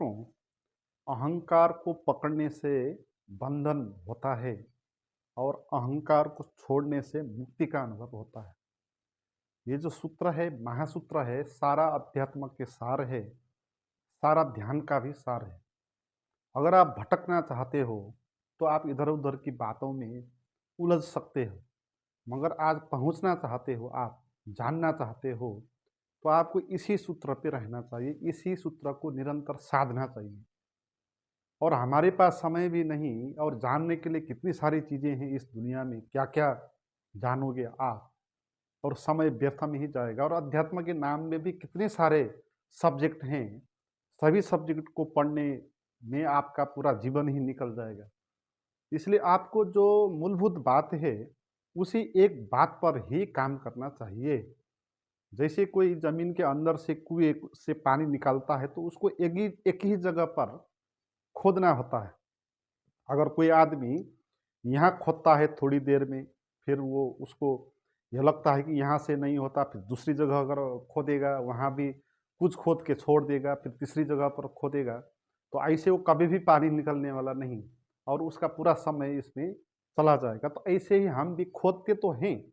मित्रों, अहंकार को पकड़ने से बंधन होता है और अहंकार को छोड़ने से मुक्ति का अनुभव होता है। ये जो सूत्र है, महासूत्र है, सारा अध्यात्म के सार है, सारा ध्यान का भी सार है। अगर आप भटकना चाहते हो तो आप इधर उधर की बातों में उलझ सकते हो, मगर आज पहुंचना चाहते हो, आप जानना चाहते हो, तो आपको इसी सूत्र पे रहना चाहिए, इसी सूत्र को निरंतर साधना चाहिए। और हमारे पास समय भी नहीं, और जानने के लिए कितनी सारी चीज़ें हैं इस दुनिया में, क्या-क्या जानोगे आप, और समय व्यर्थ में ही जाएगा। और अध्यात्म के नाम में भी कितने सारे सब्जेक्ट हैं, सभी सब्जेक्ट को पढ़ने में आपका पूरा जीवन ही निकल जाएगा। इसलिए आपको जो मूलभूत बात है, उसी एक बात पर ही काम करना चाहिए। जैसे कोई ज़मीन के अंदर से कुएँ से पानी निकालता है, तो उसको एक ही जगह पर खोदना होता है। अगर कोई आदमी यहाँ खोदता है थोड़ी देर में, फिर वो उसको यह लगता है कि यहाँ से नहीं होता, फिर दूसरी जगह अगर खोदेगा, वहाँ भी कुछ खोद के छोड़ देगा, फिर तीसरी जगह पर खोदेगा, तो ऐसे वो कभी भी पानी निकलने वाला नहीं, और उसका पूरा समय इसमें चला जाएगा। तो ऐसे ही हम भी खोदते तो हैं,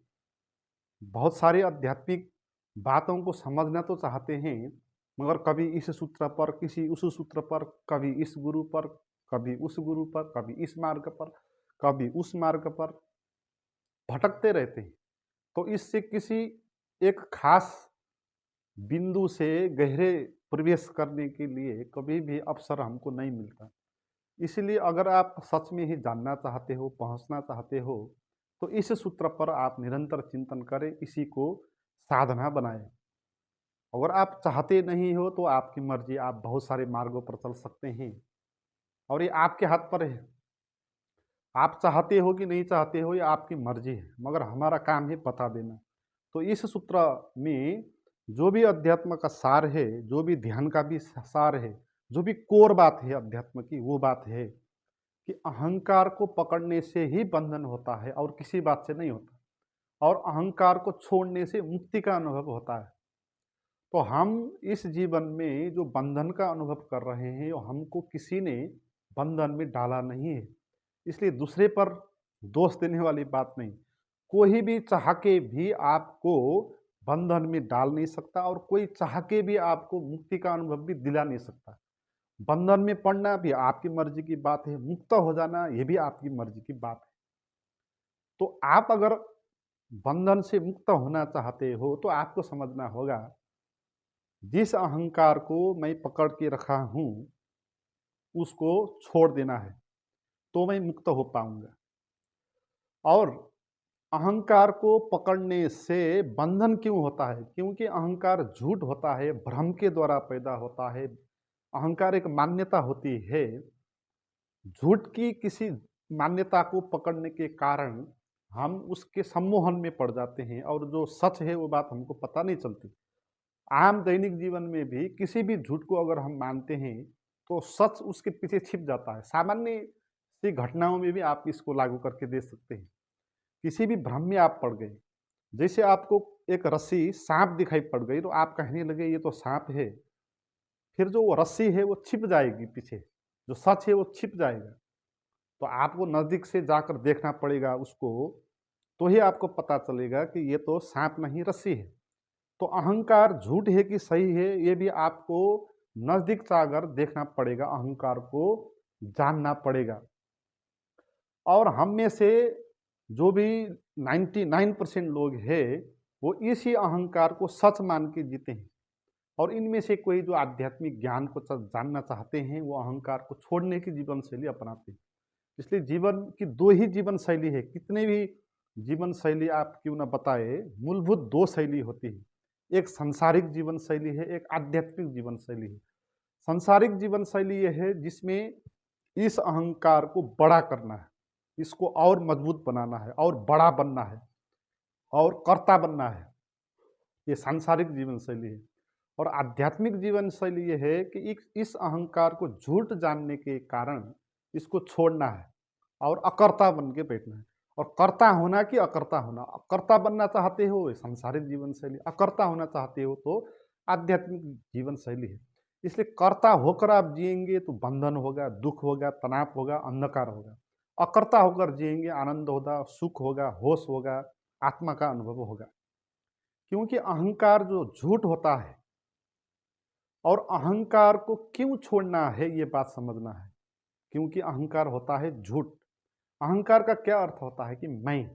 बहुत सारे आध्यात्मिक बातों को समझना तो चाहते हैं, मगर कभी इस सूत्र पर, किसी उस सूत्र पर, कभी इस गुरु पर, कभी उस गुरु पर, कभी इस मार्ग पर, कभी उस मार्ग पर भटकते रहते हैं। तो इससे किसी एक खास बिंदु से गहरे प्रवेश करने के लिए कभी भी अवसर हमको नहीं मिलता। इसलिए अगर आप सच में ही जानना चाहते हो, पहुंचना चाहते हो, तो इस सूत्र पर आप निरंतर चिंतन करें, इसी को साधना बनाएं। अगर आप चाहते नहीं हो तो आपकी मर्जी, आप बहुत सारे मार्गों पर चल सकते हैं, और ये आपके हाथ पर है। आप चाहते हो कि नहीं चाहते हो, ये आपकी मर्जी है, मगर हमारा काम है बता देना। तो इस सूत्र में जो भी अध्यात्म का सार है, जो भी ध्यान का भी सार है, जो भी कोर बात है अध्यात्म की, वो बात है कि अहंकार को पकड़ने से ही बंधन होता है और किसी बात से नहीं होता, और अहंकार को छोड़ने से मुक्ति का अनुभव होता है। तो हम इस जीवन में जो बंधन का अनुभव कर रहे हैं, वो हमको किसी ने बंधन में डाला नहीं है। इसलिए दूसरे पर दोष देने वाली बात नहीं। कोई भी चाह के भी आपको बंधन में डाल नहीं सकता, और कोई चाह के भी आपको मुक्ति का अनुभव भी दिला नहीं सकता। बंधन में पड़ना भी आपकी मर्जी की बात है, मुक्त हो जाना ये भी आपकी मर्जी की बात है। तो आप अगर बंधन से मुक्त होना चाहते हो, तो आपको समझना होगा, जिस अहंकार को मैं पकड़ के रखा हूँ, उसको छोड़ देना है, तो मैं मुक्त हो पाऊंगा। और अहंकार को पकड़ने से बंधन क्यों होता है? क्योंकि अहंकार झूठ होता है, भ्रम के द्वारा पैदा होता है। अहंकार एक मान्यता होती है। झूठ की किसी मान्यता को पकड़ने के कारण हम उसके सम्मोहन में पड़ जाते हैं, और जो सच है वो बात हमको पता नहीं चलती। आम दैनिक जीवन में भी किसी भी झूठ को अगर हम मानते हैं, तो सच उसके पीछे छिप जाता है। सामान्य सी घटनाओं में भी आप इसको लागू करके देख सकते हैं। किसी भी भ्रम में आप पड़ गए, जैसे आपको एक रस्सी सांप दिखाई पड़ गई, तो आप कहने लगे ये तो सांप है, फिर जो वो रस्सी है वो छिप जाएगी पीछे, जो सच है वो छिप जाएगा। तो आपको नज़दीक से जाकर देखना पड़ेगा उसको, तो ही आपको पता चलेगा कि ये तो सांप नहीं, रस्सी है। तो अहंकार झूठ है कि सही है, ये भी आपको नज़दीक जाकर देखना पड़ेगा, अहंकार को जानना पड़ेगा। और हम में से जो भी 99% लोग हैं, वो इसी अहंकार को सच मान के जीते हैं। और इनमें से कोई जो आध्यात्मिक ज्ञान को जानना चाहते हैं, वो अहंकार को छोड़ने की जीवन शैली अपनाते हैं। इसलिए जीवन की दो ही जीवन शैली है, कितने भी जीवन शैली आप क्यों ना बताए, मूलभूत दो शैली होती है। एक सांसारिक जीवन शैली है, एक आध्यात्मिक जीवन शैली है। सांसारिक जीवन शैली यह है जिसमें इस अहंकार को बड़ा करना है, इसको और मजबूत बनाना है, और बड़ा बनना है, और कर्ता बनना है। ये सांसारिक जीवन शैली है। और आध्यात्मिक जीवन शैली ये है कि इस अहंकार को झूठ जानने के कारण इसको छोड़ना है, और अकर्ता बन के बैठना है। और कर्ता होना कि अकर्ता होना, कर्ता बनना चाहते हो ये सांसारिक जीवन शैली, अकर्ता होना चाहते हो तो आध्यात्मिक जीवन शैली है। इसलिए कर्ता होकर आप जिएंगे तो बंधन होगा, दुख होगा, तनाव होगा, अंधकार होगा। अकर्ता होकर जिएंगे, आनंद होगा, सुख होगा, होश होगा, आत्मा का अनुभव होगा। क्योंकि अहंकार जो झूठ होता है, और अहंकार को क्यों छोड़ना है ये बात समझना है। क्योंकि अहंकार होता है झूठ। अहंकार का क्या अर्थ होता है कि मैं,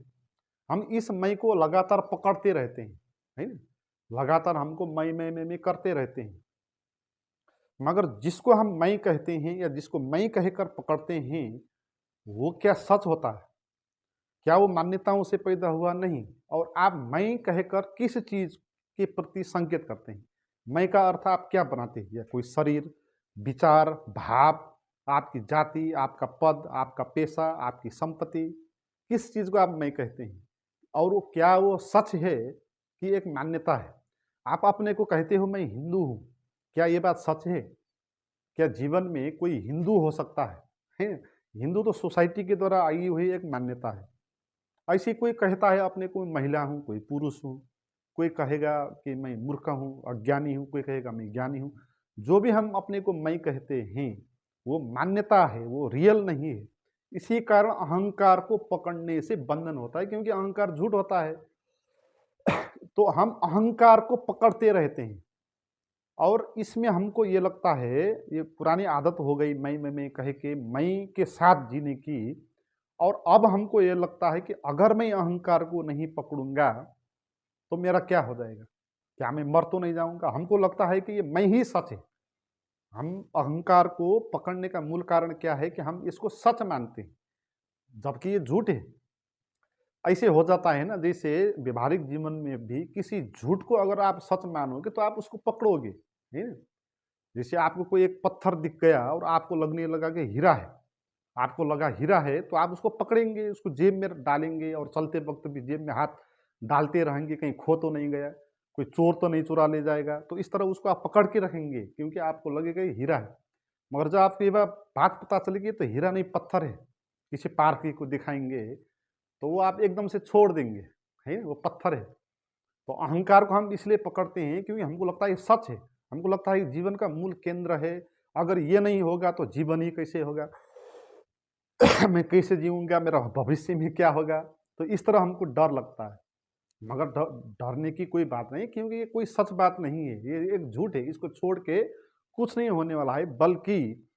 हम इस मैं को लगातार पकड़ते रहते हैं, है ना। लगातार हमको मैं करते रहते हैं। मगर जिसको हम मैं कहते हैं या जिसको मैं कहकर पकड़ते हैं, वो क्या सच होता है? क्या वो मान्यताओं से पैदा हुआ? नहीं। और आप मैं कहकर किस चीज के प्रति संकेत करते हैं? मैं का अर्थ आप क्या बनाते हैं? या कोई शरीर, विचार, भाव, आपकी जाति, आपका पद, आपका पेशा, आपकी संपत्ति, किस चीज को आप मैं कहते हैं? और वो क्या वो सच है कि एक मान्यता है? आप अपने को कहते हो मैं हिंदू हूँ, क्या ये बात सच है? क्या जीवन में कोई हिंदू हो सकता है? हैं? हिंदू तो सोसाइटी के द्वारा आई हुई एक मान्यता है। ऐसे कोई कहता है अपने को महिला हूँ, कोई पुरुष हूँ, कोई कहेगा कि मैं मूर्ख हूँ, अज्ञानी हूँ, कोई कहेगा मैं ज्ञानी हूँ। जो भी हम अपने को मैं कहते हैं, वो मान्यता है, वो रियल नहीं है। इसी कारण अहंकार को पकड़ने से बंधन होता है, क्योंकि अहंकार झूठ होता है। तो हम अहंकार को पकड़ते रहते हैं, और इसमें हमको ये लगता है, ये पुरानी आदत हो गई मैं कहे के, मैं के साथ जीने की। और अब हमको ये लगता है कि अगर मैं अहंकार को नहीं पकड़ूंगा तो मेरा क्या हो जाएगा? क्या मैं मर तो नहीं जाऊंगा? हमको लगता है कि ये मैं ही सच है। हम अहंकार को पकड़ने का मूल कारण क्या है कि हम इसको सच मानते हैं, जबकि ये झूठ है। ऐसे हो जाता है ना, जैसे व्यवहारिक जीवन में भी किसी झूठ को अगर आप सच मानोगे तो आप उसको पकड़ोगे, है ना। जैसे आपको कोई एक पत्थर दिख गया और आपको लगने लगा कि हीरा है, आपको लगा हीरा है, तो आप उसको पकड़ेंगे, उसको जेब में डालेंगे और चलते वक्त भी जेब में हाथ डालते रहेंगे, कहीं खो तो नहीं गया, कोई चोर तो नहीं चुरा ले जाएगा। तो इस तरह उसको आप पकड़ के रखेंगे, क्योंकि आपको लगेगा ये हीरा है। मगर जब आपको ये बात पता चलेगी तो हीरा नहीं पत्थर है, किसी पार्क को दिखाएंगे तो वो आप एकदम से छोड़ देंगे, है वो पत्थर है। तो अहंकार को हम इसलिए पकड़ते हैं क्योंकि हमको लगता है ये सच है, हमको लगता है ये जीवन का मूल केंद्र है। अगर ये नहीं होगा तो जीवन ही कैसे होगा, मैं कैसे जीऊँगा, मेरा भविष्य में क्या होगा? तो इस तरह हमको डर लगता है। मगर डरने की कोई बात नहीं, क्योंकि ये कोई सच बात नहीं है, ये एक झूठ है। इसको छोड़ के कुछ नहीं होने वाला है, बल्कि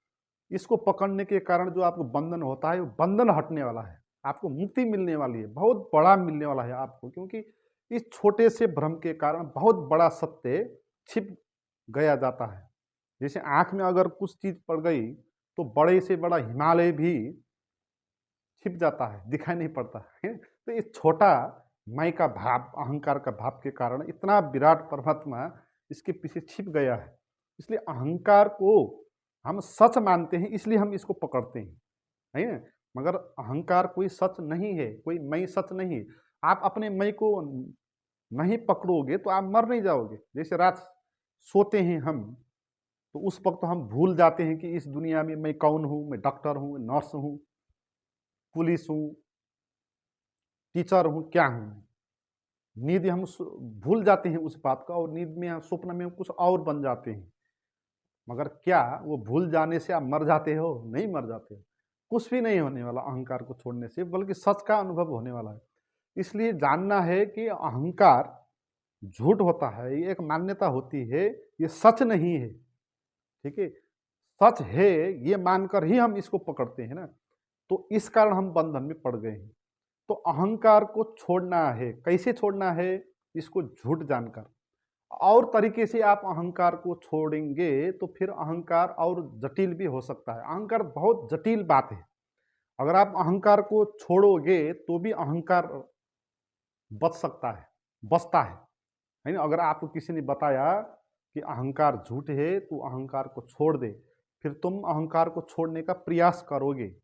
इसको पकड़ने के कारण जो आपको बंधन होता है, वो बंधन हटने वाला है। आपको मुक्ति मिलने वाली है, बहुत बड़ा मिलने वाला है आपको, क्योंकि इस छोटे से भ्रम के कारण बहुत बड़ा सत्य छिप गया जाता है। जैसे आँख में अगर कुछ चीज़ पड़ गई, तो बड़े से बड़ा हिमालय भी छिप जाता है, दिखाई नहीं पड़ता है। तो ये छोटा मैं का भाव, अहंकार का भाव के कारण इतना विराट परमात्मा इसके पीछे छिप गया है। इसलिए अहंकार को हम सच मानते हैं, इसलिए हम इसको पकड़ते हैं, है ना। मगर अहंकार कोई सच नहीं है, कोई मैं सच नहीं है। आप अपने मैं को नहीं पकड़ोगे तो आप मर नहीं जाओगे। जैसे रात सोते हैं हम, तो उस वक्त हम भूल जाते हैं कि इस दुनिया में मैं कौन हूँ, मैं डॉक्टर हूँ, नर्स हूँ, पुलिस हूँ, टीचर हूँ, क्या हूँ। नींद हम भूल जाते हैं उस बात का, और नींद में स्वप्न में कुछ और बन जाते हैं। मगर क्या वो भूल जाने से आप मर जाते हो? नहीं मर जाते हो। कुछ भी नहीं होने वाला अहंकार को छोड़ने से, बल्कि सच का अनुभव होने वाला है। इसलिए जानना है कि अहंकार झूठ होता है, ये एक मान्यता होती है, ये सच नहीं है। ठीक है, सच है ये मानकर ही हम इसको पकड़ते हैं ना। तो इस कारण हम बंधन में पड़ गए हैं। तो अहंकार को छोड़ना है, कैसे छोड़ना है? इसको झूठ जानकर। और तरीके से आप अहंकार को छोड़ेंगे तो फिर अहंकार और जटिल भी हो सकता है। अहंकार बहुत जटिल बात है। अगर आप अहंकार को छोड़ोगे तो भी अहंकार बच सकता है, बचता है ना। अगर आपको किसी ने बताया कि अहंकार झूठ है, तो अहंकार को छोड़ दे, फिर तुम अहंकार को छोड़ने का प्रयास करोगे।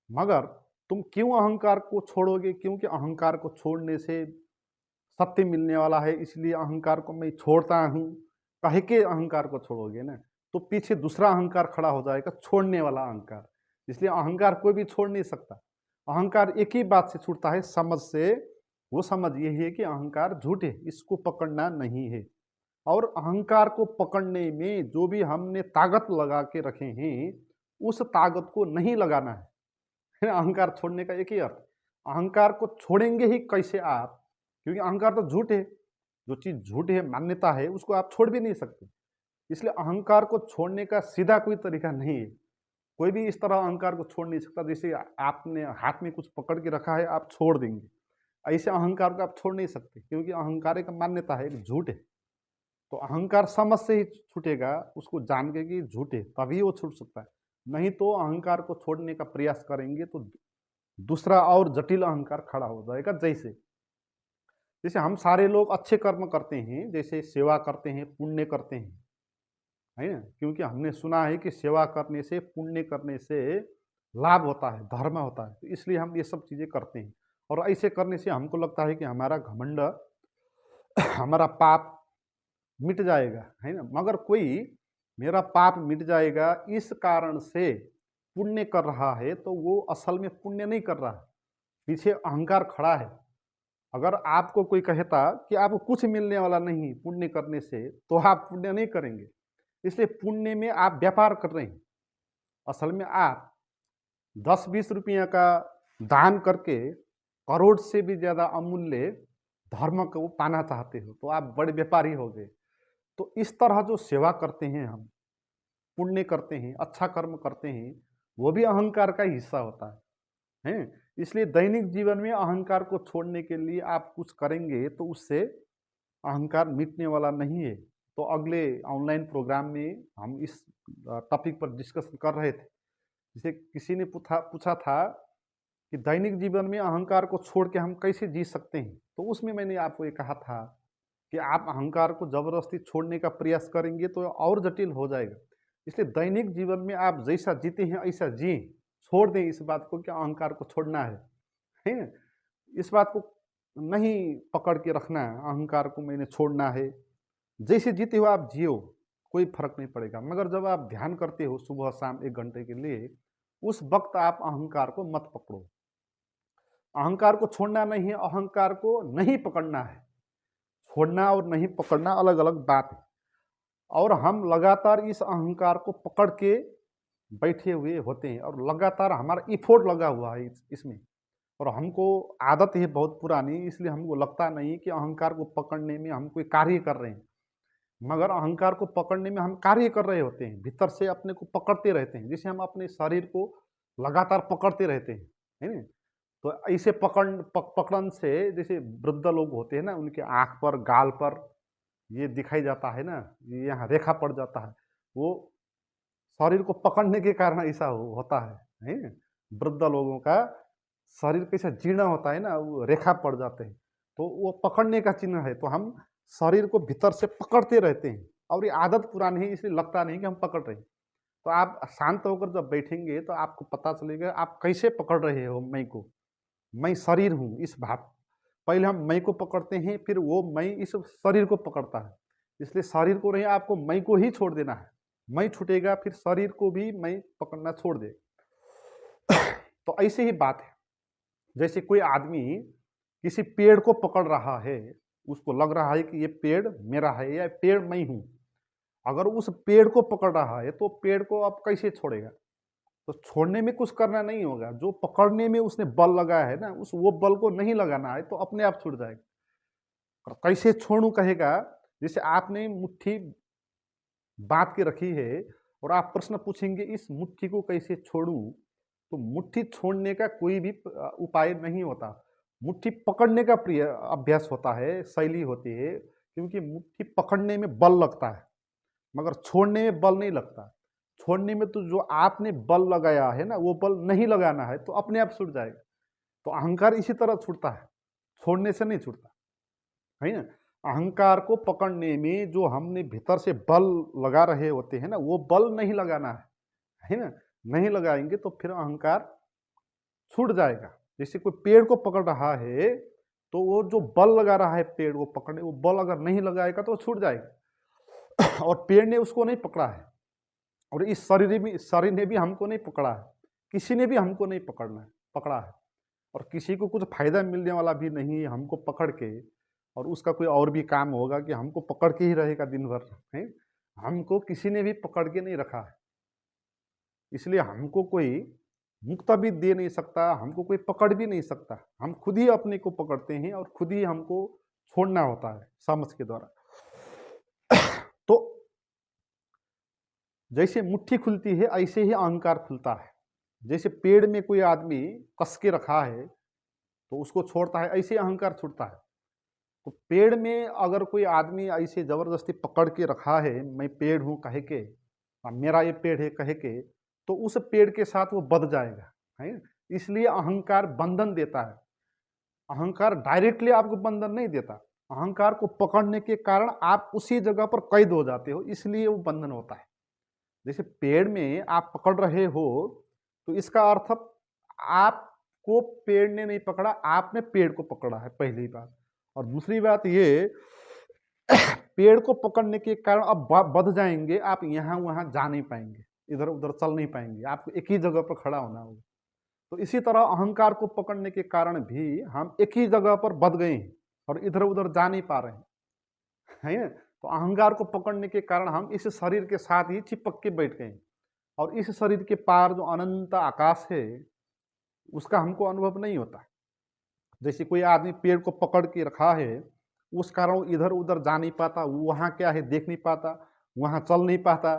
मगर तुम क्यों अहंकार को छोड़ोगे? क्योंकि अहंकार को छोड़ने से सत्य मिलने वाला है, इसलिए अहंकार को मैं छोड़ता हूँ कह के अहंकार को छोड़ोगे ना, तो पीछे दूसरा अहंकार खड़ा हो जाएगा, छोड़ने वाला अहंकार। इसलिए अहंकार कोई भी छोड़ नहीं सकता। अहंकार एक ही बात से छूटता है, समझ से। वो समझ यही है कि अहंकार झूठ है, इसको पकड़ना नहीं है। और अहंकार को पकड़ने में जो भी हमने ताकत लगा के रखे हैं, उस ताकत को नहीं लगाना है। है ना? अहंकार छोड़ने का एक ही अर्थ, अहंकार को छोड़ेंगे ही कैसे आप? क्योंकि अहंकार तो झूठ है, जो चीज़ झूठ है, मान्यता है, उसको आप छोड़ भी नहीं सकते। इसलिए अहंकार को छोड़ने का सीधा कोई तरीका नहीं है। कोई भी इस तरह अहंकार को छोड़ नहीं सकता, जैसे आपने हाथ में कुछ पकड़ के रखा है, आप छोड़ देंगे। ऐसे अहंकार को आप छोड़ नहीं सकते, क्योंकि अहंकार एक मान्यता है, एक झूठ है। तो अहंकार समझ से ही छूटेगा, उसको जान के कि झूठ है, तभी वो छूट सकता है। नहीं तो अहंकार को छोड़ने का प्रयास करेंगे तो दूसरा और जटिल अहंकार खड़ा हो जाएगा। जैसे जैसे हम सारे लोग अच्छे कर्म करते हैं, जैसे सेवा करते हैं, पुण्य करते हैं, है ना? क्योंकि हमने सुना है कि सेवा करने से, पुण्य करने से लाभ होता है, धर्म होता है, तो इसलिए हम ये सब चीज़ें करते हैं। और ऐसे करने से हमको लगता है कि हमारा घमंड, हमारा पाप मिट जाएगा, है ना? मगर कोई मेरा पाप मिट जाएगा इस कारण से पुण्य कर रहा है, तो वो असल में पुण्य नहीं कर रहा है, पीछे अहंकार खड़ा है। अगर आपको कोई कहता कि आपको कुछ मिलने वाला नहीं पुण्य करने से, तो आप पुण्य नहीं करेंगे। इसलिए पुण्य में आप व्यापार कर रहे हैं। असल में आप 10-20 रुपये का दान करके करोड़ से भी ज़्यादा अमूल्य धर्म को पाना चाहते हो, तो आप बड़े व्यापारी हो गए। तो इस तरह जो सेवा करते हैं हम, पुण्य करते हैं, अच्छा कर्म करते हैं, वो भी अहंकार का ही हिस्सा होता है। इसलिए दैनिक जीवन में अहंकार को छोड़ने के लिए आप कुछ करेंगे तो उससे अहंकार मिटने वाला नहीं है। तो अगले ऑनलाइन प्रोग्राम में हम इस टॉपिक पर डिस्कशन कर रहे थे। जैसे किसी ने पूछा पूछा था कि दैनिक जीवन में अहंकार को छोड़ के हम कैसे जी सकते हैं, तो उसमें मैंने आपको ये कहा था कि आप अहंकार को ज़बरदस्ती छोड़ने का प्रयास करेंगे तो और जटिल हो जाएगा। इसलिए दैनिक जीवन में आप जैसा जीते हैं ऐसा जिएँ, छोड़ दें इस बात को कि अहंकार को छोड़ना है? इस बात को नहीं पकड़ के रखना है, अहंकार को मैंने छोड़ना है। जैसे जीते हो आप जियो, कोई फ़र्क नहीं पड़ेगा। मगर जब आप ध्यान करते हो सुबह-शाम 1 घंटे के लिए, उस वक़्त आप अहंकार को मत पकड़ो। अहंकार को छोड़ना नहीं है, अहंकार को नहीं पकड़ना है। छोड़ना और नहीं पकड़ना अलग-अलग बात है। और हम लगातार इस अहंकार को पकड़ के बैठे हुए होते हैं और लगातार हमारा एफर्ट लगा हुआ है इसमें, और हमको आदत है बहुत पुरानी, इसलिए हमको लगता नहीं कि अहंकार को पकड़ने में हम कोई कार्य कर रहे हैं। मगर अहंकार को पकड़ने में हम कार्य कर रहे होते हैं, भीतर से अपने को पकड़ते रहते हैं, जैसे हम अपने शरीर को लगातार पकड़ते रहते हैं, है ना? तो ऐसे पकड़न से जैसे वृद्ध लोग होते हैं ना, उनके आँख पर, गाल पर ये दिखाई जाता है ना, ये यहाँ रेखा पड़ जाता है, वो शरीर को पकड़ने के कारण ऐसा होता है ना? वृद्ध लोगों का शरीर कैसा जीर्ण होता है ना, वो रेखा पड़ जाते हैं, तो वो पकड़ने का चिन्ह है। तो हम शरीर को भीतर से पकड़ते रहते हैं और ये आदत पुरानी है, इसलिए लगता नहीं कि हम पकड़ रहे हैं। तो आप शांत होकर जब बैठेंगे तो आपको पता चलेगा आप कैसे पकड़ रहे हो मैं को। मैं शरीर हूँ, इस भाव, पहले हम मैं को पकड़ते हैं, फिर वो मैं इस शरीर को पकड़ता है। इसलिए शरीर को नहीं, आपको मैं को ही छोड़ देना है। मैं छूटेगा फिर शरीर को भी मैं पकड़ना छोड़ दे। तो ऐसे ही बात है, जैसे कोई आदमी किसी पेड़ को पकड़ रहा है, उसको लग रहा है कि ये पेड़ मेरा है या पेड़ मैं हूँ। अगर उस पेड़ को पकड़ रहा है तो पेड़ को अब कैसे छोड़ेगा? तो छोड़ने में कुछ करना नहीं होगा, जो पकड़ने में उसने बल लगाया है ना, उस वो बल को नहीं लगाना है, तो अपने आप छूट जाएगा। और कैसे छोड़ूं कहेगा, जैसे आपने मुट्ठी बांध के रखी है और आप प्रश्न पूछेंगे इस मुट्ठी को कैसे छोड़ूं, तो मुट्ठी छोड़ने का कोई भी उपाय नहीं होता। मुट्ठी पकड़ने का प्रिय अभ्यास होता है, शैली होती है, क्योंकि मुट्ठी पकड़ने में बल लगता है, मगर छोड़ने में बल नहीं लगता। छोड़ने में तो जो आपने बल लगाया है ना, वो बल नहीं लगाना है, तो अपने आप छूट जाएगा। तो अहंकार इसी तरह छूटता है, छोड़ने से नहीं छूटता, है ना? अहंकार को पकड़ने में जो हमने भीतर से बल लगा रहे होते हैं ना, वो बल नहीं लगाना है ना? नहीं लगाएंगे तो फिर अहंकार छूट जाएगा। जैसे कोई पेड़ को पकड़ रहा है, तो वो जो बल लगा रहा है पेड़ को पकड़ने, वो बल अगर नहीं लगाएगा तो छूट जाएगा। और पेड़ ने उसको नहीं पकड़ा है, और इस शरीर ने भी हमको नहीं पकड़ा है, किसी ने भी हमको नहीं पकड़ा है, और किसी को कुछ फायदा मिलने वाला भी नहीं है हमको पकड़ के। और उसका कोई और भी काम होगा कि हमको पकड़ के ही रहेगा दिन भर, है। हमको किसी ने भी पकड़ के नहीं रखा है, इसलिए हमको कोई मुक्ता भी दे नहीं सकता, हमको कोई पकड़ भी नहीं सकता। हम खुद ही अपने को पकड़ते हैं और खुद ही हमको छोड़ना होता है समझ के द्वारा। तो जैसे मुट्ठी खुलती है ऐसे ही अहंकार खुलता है। जैसे पेड़ में कोई आदमी कस के रखा है तो उसको छोड़ता है, ऐसे अहंकार छूटता है। तो पेड़ में अगर कोई आदमी ऐसे जबरदस्ती पकड़ के रखा है, मैं पेड़ हूँ कहे के, मेरा ये पेड़ है कहे के, तो उस पेड़ के साथ वो बंध जाएगा, है। इसलिए अहंकार बंधन देता है। अहंकार डायरेक्टली आपको बंधन नहीं देता, अहंकार को पकड़ने के कारण आप उसी जगह पर कैद हो जाते हो, इसलिए वो बंधन होता है। जैसे पेड़ में आप पकड़ रहे हो तो इसका अर्थ आपको पेड़ ने नहीं पकड़ा, आपने पेड़ को पकड़ा है, पहली बात। और दूसरी बात ये, पेड़ को पकड़ने के कारण अब बंध जाएंगे, आप यहाँ वहाँ जा नहीं पाएंगे, इधर उधर चल नहीं पाएंगे, आपको एक ही जगह पर खड़ा होना होगा। तो इसी तरह अहंकार को पकड़ने के कारण भी हम एक ही जगह पर बंध गए हैं और इधर उधर जा नहीं पा रहे हैं, है। तो अहंकार को पकड़ने के कारण हम इस शरीर के साथ ही चिपक के बैठ गए हैं और इस शरीर के पार जो अनंत आकाश है उसका हमको अनुभव नहीं होता। जैसे कोई आदमी पेड़ को पकड़ के रखा है, उस कारण इधर उधर जा नहीं पाता, वहाँ क्या है देख नहीं पाता, वहाँ चल नहीं पाता।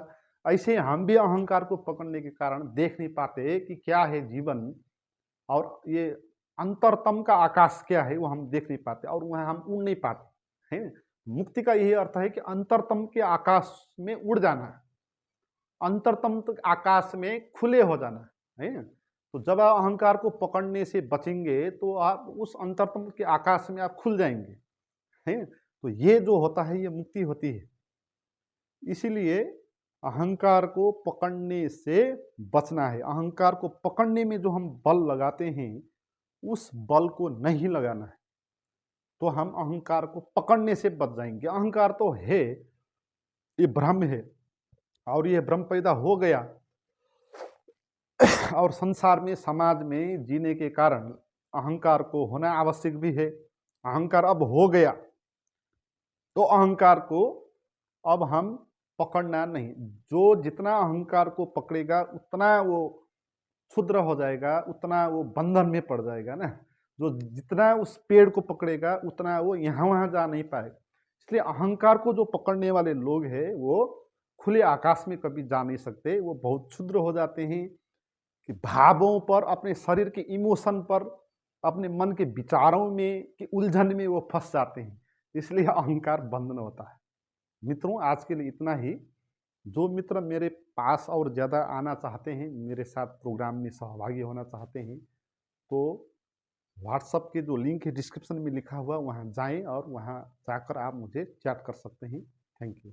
ऐसे हम भी अहंकार को पकड़ने के कारण देख नहीं पाते कि क्या है जीवन, और ये अंतरतम का आकाश क्या है वो हम देख नहीं पाते, और वहाँ हम उड़ नहीं पाते हैं। मुक्ति का यही अर्थ है कि अंतरतम के आकाश में उड़ जाना, अंतरतम तक आकाश में खुले हो जाना, है। तो जब आप अहंकार को पकड़ने से बचेंगे तो आप उस अंतरतम के आकाश में आप खुल जाएंगे, हैं। तो ये जो होता है ये मुक्ति होती है। इसीलिए अहंकार को पकड़ने से बचना है। अहंकार को पकड़ने में जो हम बल लगाते हैं उस बल को नहीं लगाना है, तो हम अहंकार को पकड़ने से बच जाएंगे। अहंकार तो है, ये भ्रम है, और ये भ्रम पैदा हो गया और संसार में समाज में जीने के कारण अहंकार को होना आवश्यक भी है। अहंकार अब हो गया तो अहंकार को अब हम पकड़ना नहीं। जो जितना अहंकार को पकड़ेगा उतना वो क्षुद्र हो जाएगा, उतना वो बंधन में पड़ जाएगा ना। जो जितना उस पेड़ को पकड़ेगा उतना वो यहाँ वहाँ जा नहीं पाएगा। इसलिए अहंकार को जो पकड़ने वाले लोग हैं वो खुले आकाश में कभी जा नहीं सकते, वो बहुत क्षुद्र हो जाते हैं कि भावों पर, अपने शरीर के इमोशन पर, अपने मन के विचारों में कि उलझन में वो फंस जाते हैं। इसलिए अहंकार बंधन होता है। मित्रों, आज के लिए इतना ही। जो मित्र मेरे पास और ज़्यादा आना चाहते हैं, मेरे साथ प्रोग्राम में सहभागी होना चाहते हैं, तो व्हाट्सएप के जो लिंक है डिस्क्रिप्शन में लिखा हुआ, वहाँ जाएं और वहाँ जाकर आप मुझे चैट कर सकते हैं। Thank you.